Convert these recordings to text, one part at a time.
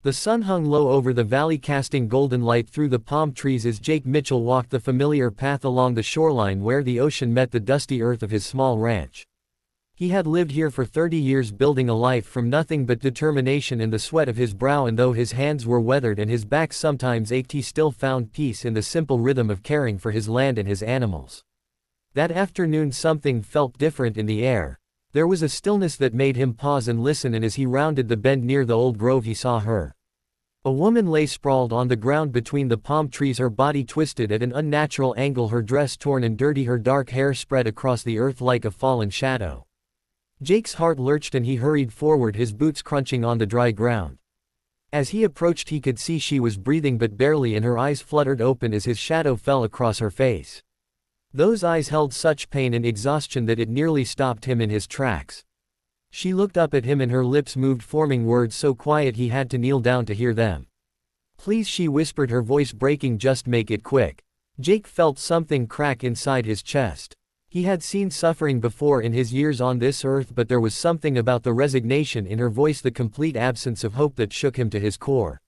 The sun hung low over the valley, casting golden light through the palm trees as Jake Mitchell walked the familiar path along the shoreline where the ocean met the dusty earth of his small ranch. He had lived here for 30 years, building a life from nothing but determination and the sweat of his brow, and though his hands were weathered and his back sometimes ached, he still found peace in the simple rhythm of caring for his land and his animals. That afternoon something felt different in the air. There was a stillness that made him pause and listen, and as he rounded the bend near the old grove he saw her. A woman lay sprawled on the ground between the palm trees, her body twisted at an unnatural angle, her dress torn and dirty, her dark hair spread across the earth like a fallen shadow. Jake's heart lurched and he hurried forward, his boots crunching on the dry ground. As he approached he could see she was breathing but barely, and her eyes fluttered open as his shadow fell across her face. Those eyes held such pain and exhaustion that it nearly stopped him in his tracks. She looked up at him and her lips moved, forming words so quiet he had to kneel down to hear them. "Please," she whispered, her voice breaking, "just make it quick." Jake felt something crack inside his chest. He had seen suffering before in his years on this earth, but there was something about the resignation in her voice, the complete absence of hope, that shook him to his core.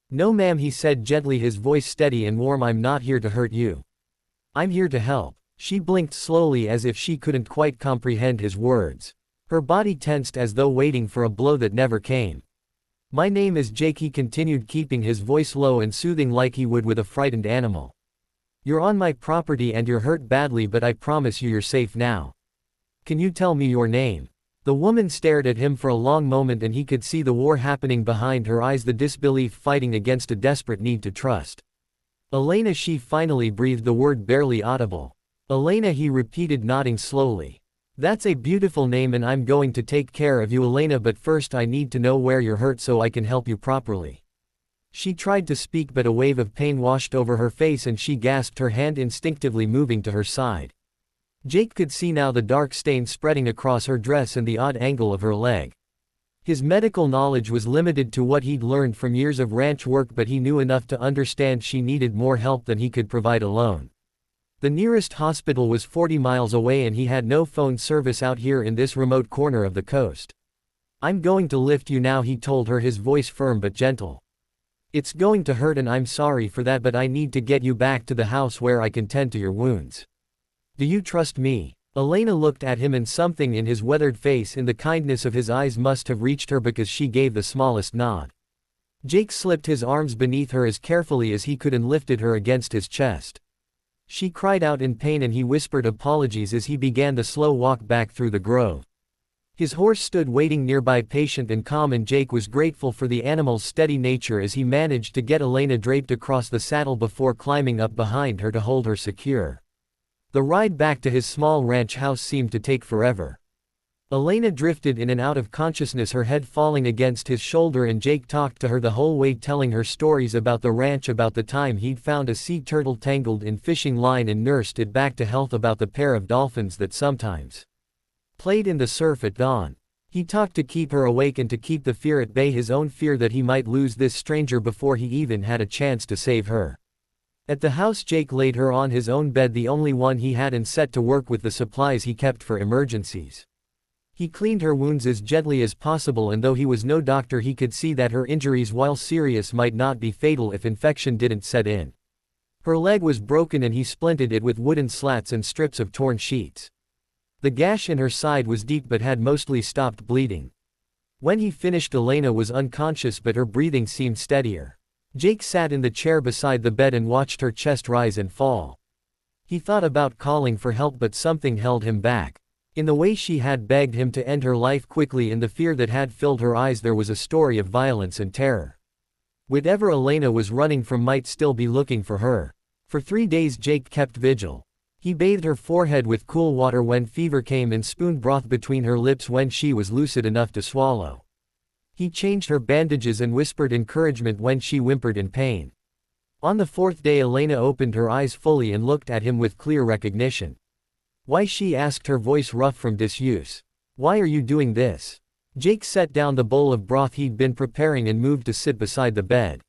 "No ma'am," he said gently, his voice steady and warm. "I'm not here to hurt you. I'm here to help." She blinked slowly as if she couldn't quite comprehend his words. Her body tensed as though waiting for a blow that never came. "My name is Jake," he continued, keeping his voice low and soothing like he would with a frightened animal. "You're on my property and you're hurt badly, but I promise you're safe now. Can you tell me your name?" The woman stared at him for a long moment and he could see the war happening behind her eyes, the disbelief fighting against a desperate need to trust. "Elena," she finally breathed, the word barely audible. "Elena," he repeated, nodding slowly. "That's a beautiful name and I'm going to take care of you, Elena, but first I need to know where you're hurt so I can help you properly." She tried to speak, but a wave of pain washed over her face and she gasped, her hand instinctively moving to her side. Jake could see now the dark stain spreading across her dress and the odd angle of her leg. His medical knowledge was limited to what he'd learned from years of ranch work, but he knew enough to understand she needed more help than he could provide alone. The nearest hospital was 40 miles away and he had no phone service out here in this remote corner of the coast. "I'm going to lift you now," he told her, his voice firm but gentle. "It's going to hurt and I'm sorry for that, but I need to get you back to the house where I can tend to your wounds. Do you trust me?" Elena looked at him and something in his weathered face, in the kindness of his eyes, must have reached her because she gave the smallest nod. Jake slipped his arms beneath her as carefully as he could and lifted her against his chest. She cried out in pain and he whispered apologies as he began the slow walk back through the grove. His horse stood waiting nearby, patient and calm, and Jake was grateful for the animal's steady nature as he managed to get Elena draped across the saddle before climbing up behind her to hold her secure. The ride back to his small ranch house seemed to take forever. Elena drifted in and out of consciousness, her head falling against his shoulder, and Jake talked to her the whole way, telling her stories about the ranch, about the time he'd found a sea turtle tangled in fishing line and nursed it back to health, about the pair of dolphins that sometimes played in the surf at dawn. He talked to keep her awake and to keep the fear at bay, his own fear that he might lose this stranger before he even had a chance to save her. At the house Jake laid her on his own bed, the only one he had, and set to work with the supplies he kept for emergencies. He cleaned her wounds as gently as possible, and though he was no doctor he could see that her injuries, while serious, might not be fatal if infection didn't set in. Her leg was broken and he splinted it with wooden slats and strips of torn sheets. The gash in her side was deep but had mostly stopped bleeding. When he finished, Elena was unconscious but her breathing seemed steadier. Jake sat in the chair beside the bed and watched her chest rise and fall. He thought about calling for help, but something held him back. In the way she had begged him to end her life quickly, in the fear that had filled her eyes, there was a story of violence and terror. Whatever Elena was running from might still be looking for her. For 3 days Jake kept vigil. He bathed her forehead with cool water when fever came and spooned broth between her lips when she was lucid enough to swallow. He changed her bandages and whispered encouragement when she whimpered in pain. On the 4th day Elena opened her eyes fully and looked at him with clear recognition. "Why?" she asked, her voice rough from disuse. "Why are you doing this?" Jake set down the bowl of broth he'd been preparing and moved to sit beside the bed.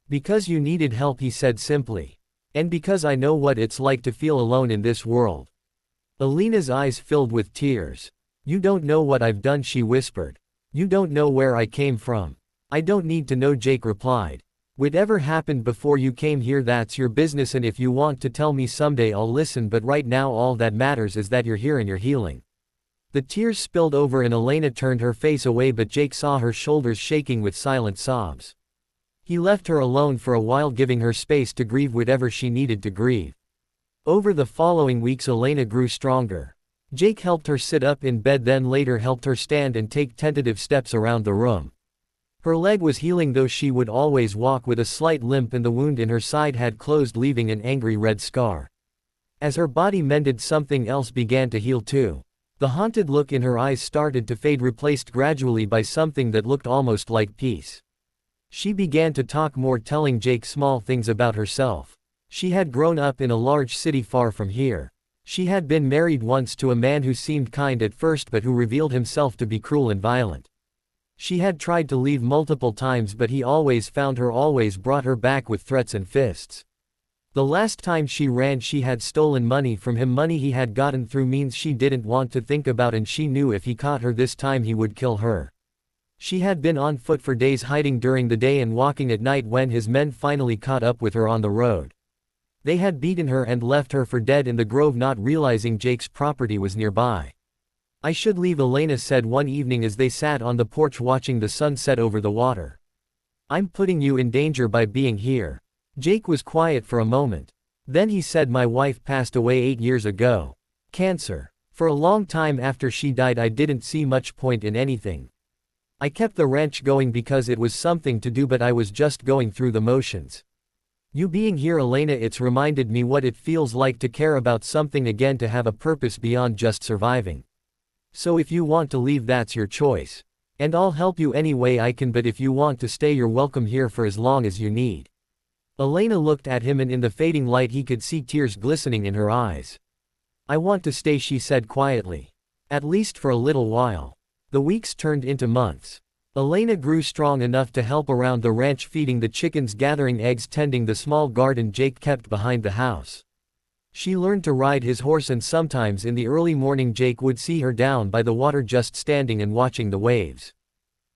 "Because you needed help," he said simply. "And because I know what it's like to feel alone in this world." Elena's eyes filled with tears. "You don't know what I've done," she whispered. "You don't know where I came from. I don't need to know, Jake replied. Whatever happened before you came here, that's your business, and if you want to tell me someday I'll listen, but right now all that matters is that you're here and you're healing. The tears spilled over and Elena turned her face away, but Jake saw her shoulders shaking with silent sobs. He left her alone for a while, giving her space to grieve whatever she needed to grieve. Over the following weeks Elena grew stronger. Jake helped her sit up in bed, then later helped her stand and take tentative steps around the room. Her leg was healing, though she would always walk with a slight limp, and the wound in her side had closed, leaving an angry red scar. As her body mended, something else began to heal too. The haunted look in her eyes started to fade, replaced gradually by something that looked almost like peace. She began to talk more, telling Jake small things about herself. She had grown up in a large city far from here. She had been married once to a man who seemed kind at first but who revealed himself to be cruel and violent. She had tried to leave multiple times, but he always found her, always brought her back with threats and fists. The last time she ran, she had stolen money from him, money he had gotten through means she didn't want to think about, and she knew if he caught her this time he would kill her. She had been on foot for days, hiding during the day and walking at night when his men finally caught up with her on the road. They had beaten her and left her for dead in the grove, not realizing Jake's property was nearby. I should leave, Elena said one evening as they sat on the porch watching the sun set over the water. I'm putting you in danger by being here. Jake was quiet for a moment. Then he said, my wife passed away 8 years ago. Cancer. For a long time after she died I didn't see much point in anything. I kept the ranch going because it was something to do, but I was just going through the motions. You being here, Elena, it's reminded me what it feels like to care about something again, to have a purpose beyond just surviving. So if you want to leave, that's your choice. And I'll help you any way I can, but if you want to stay, you're welcome here for as long as you need. Elena looked at him, and in the fading light he could see tears glistening in her eyes. I want to stay, she said quietly. At least for a little while. The weeks turned into months. Elena grew strong enough to help around the ranch, feeding the chickens, gathering eggs, tending the small garden Jake kept behind the house. She learned to ride his horse, and sometimes in the early morning Jake would see her down by the water just standing and watching the waves.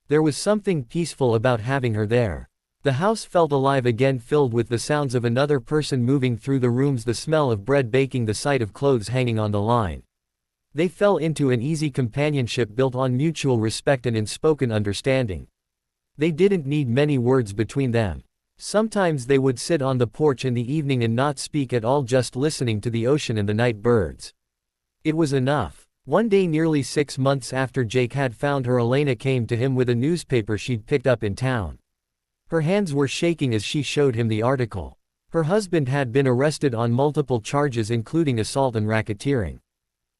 There was something peaceful about having her there. The house felt alive again, filled with the sounds of another person moving through the rooms, the smell of bread baking, the sight of clothes hanging on the line. They fell into an easy companionship built on mutual respect and unspoken understanding. They didn't need many words between them. Sometimes they would sit on the porch in the evening and not speak at all, just listening to the ocean and the night birds. It was enough. One day, nearly 6 months after Jake had found her, Elena came to him with a newspaper she'd picked up in town. Her hands were shaking as she showed him the article. Her husband had been arrested on multiple charges, including assault and racketeering.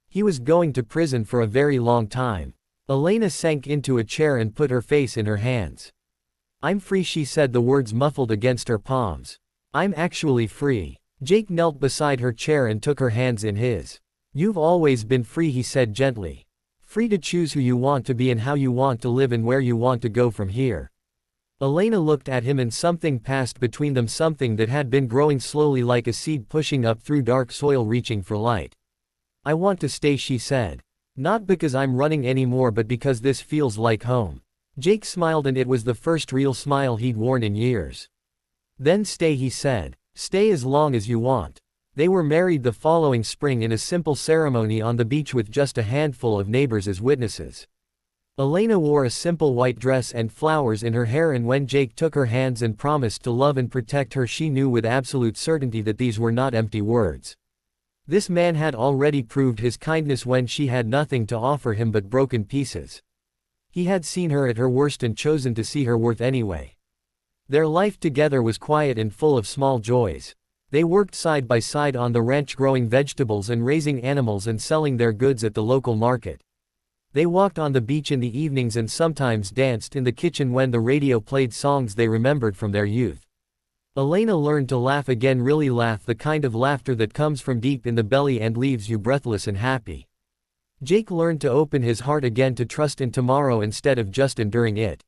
He was going to prison for a very long time. Elena sank into a chair and put her face in her hands. I'm free, she said, the words muffled against her palms. I'm actually free. Jake knelt beside her chair and took her hands in his. You've always been free, he said gently. Free to choose who you want to be and how you want to live and where you want to go from here. Elena looked at him, and something passed between them, something that had been growing slowly like a seed pushing up through dark soil, reaching for light. I want to stay, she said. Not because I'm running anymore, but because this feels like home. Jake smiled, and it was the first real smile he'd worn in years. Then stay, he said. Stay as long as you want. They were married the following spring in a simple ceremony on the beach with just a handful of neighbors as witnesses. Elena wore a simple white dress and flowers in her hair, and when Jake took her hands and promised to love and protect her, she knew with absolute certainty that these were not empty words. This man had already proved his kindness when she had nothing to offer him but broken pieces. He had seen her at her worst and chosen to see her worth anyway. Their life together was quiet and full of small joys. They worked side by side on the ranch, growing vegetables and raising animals and selling their goods at the local market. They walked on the beach in the evenings and sometimes danced in the kitchen when the radio played songs they remembered from their youth. Elena learned to laugh again, really laugh, the kind of laughter that comes from deep in the belly and leaves you breathless and happy. Jake learned to open his heart again, to trust in tomorrow instead of just enduring it.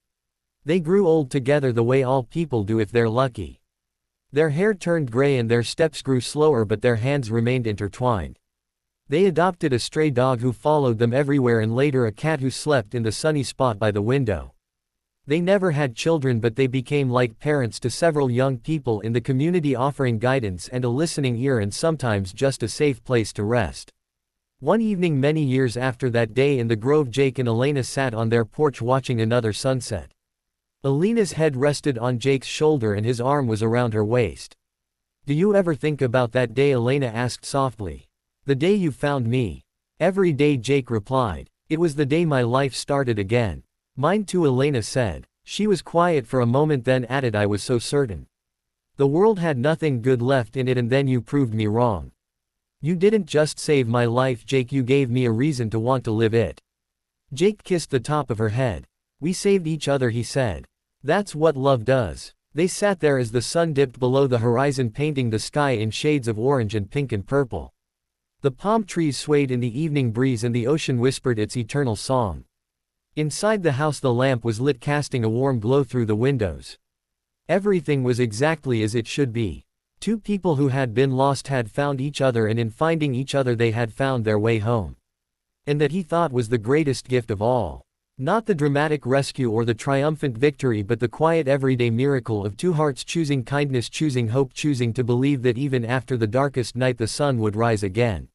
They grew old together the way all people do if they're lucky. Their hair turned gray and their steps grew slower, but their hands remained intertwined. They adopted a stray dog who followed them everywhere, and later a cat who slept in the sunny spot by the window. They never had children, but they became like parents to several young people in the community, offering guidance and a listening ear and sometimes just a safe place to rest. One evening many years after that day in the grove, Jake and Elena sat on their porch watching another sunset. Elena's head rested on Jake's shoulder and his arm was around her waist. "Do you ever think about that day?" Elena asked softly. "The day you found me." "Every day," Jake replied. "It was the day my life started again." "Mine too," Elena said. She was quiet for a moment, then added, "I was so certain. The world had nothing good left in it, and then you proved me wrong. You didn't just save my life, Jake, you gave me a reason to want to live it." Jake kissed the top of her head. "We saved each other," he said. "That's what love does." They sat there as the sun dipped below the horizon, painting the sky in shades of orange and pink and purple. The palm trees swayed in the evening breeze and the ocean whispered its eternal song. Inside the house the lamp was lit, casting a warm glow through the windows. Everything was exactly as it should be. Two people who had been lost had found each other, and in finding each other they had found their way home. And that he thought was the greatest gift of all. Not the dramatic rescue or the triumphant victory, but the quiet everyday miracle of two hearts choosing kindness, choosing hope, choosing to believe that even after the darkest night the sun would rise again.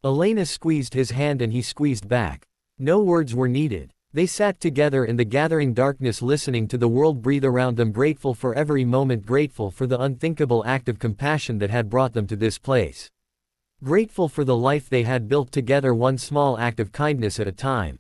Elena squeezed his hand and he squeezed back. No words were needed. They sat together in the gathering darkness, listening to the world breathe around them, grateful for every moment, grateful for the unthinkable act of compassion that had brought them to this place. Grateful for the life they had built together, one small act of kindness at a time.